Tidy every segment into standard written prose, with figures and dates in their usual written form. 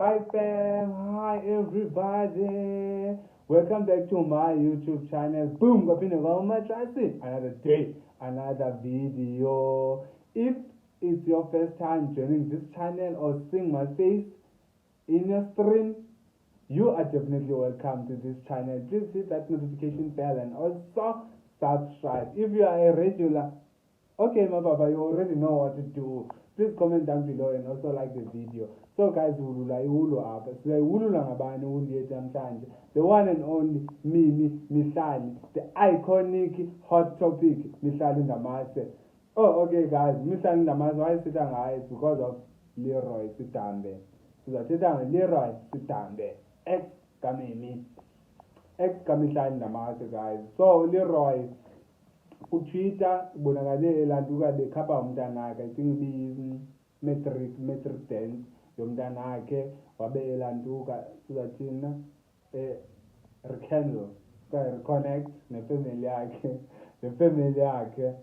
Hi fam, hi everybody. Welcome back to my YouTube channel. Boom, another day, another video. If it's your first time joining this channel or seeing my face in your stream, you are definitely welcome to this channel. Please hit that notification bell and also subscribe. If you are a regular, okay, my baba, you already know what to do. Please comment down below and also like the video. So guys, ulula ihulu apha. Siyayihulula ngabani ihulu yethu namhlanje. The one and only Mimi Mihlali, the iconic hot topic Mihlali Ndamase. Oh, okay guys, Mihlali Ndamase, why sitting ngayo? It's because of Leroy Sithambe. Sizathetha ngeLeroy Sithambe, ex kaMimi, ex kaMihlali Ndamase guys. So Leroy uTwitter kubonakale elantuka bekhapha umntanakhe, I think bi-matric dance yomntanakhe, wabe elantuka sizathina rekindle reconnect nefamily yakhe nefamily yakhe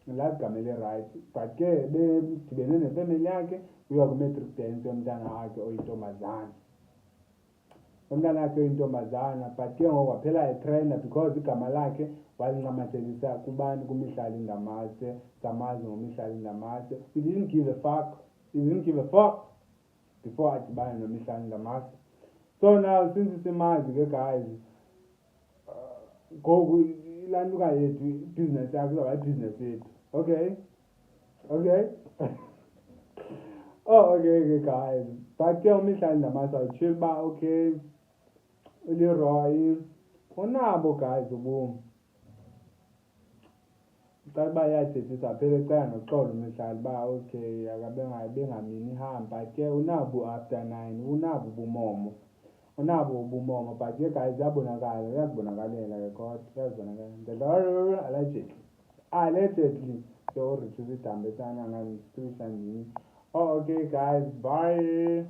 lazi gama eli-right, but ke bedibene nefamily yakhe uya kwi-matric dance yomntana wakhe oyintombazana, umntana wakhe oyintombazana. But ke ngoku waphela etrenda because igama lakhe walincamathelisa kubani, kuMihlali Ndamase, samazi ngoMihlali Ndamase. He didn't give a fuck before adibane noMihlali Ndamase. So now since simazi ke guys, ngoku ilantuka yethu business yakhe izawuba business yethu. Okay. Oh, okay guys. But ke uMihlali Ndamase awutshiyo uba okay, uLeroy unabo guys ubomi. Xa uba iyathethisa phela ecala noxolo uMihlali uba okay bengamini ihamba, ke unabo after 9, unabo ubumomo, but ke guys iyazibonakalela ke kodwa iyazibonakalela. Allegedly so Richie Sithambe sana ngani. Oh okay guys, bye.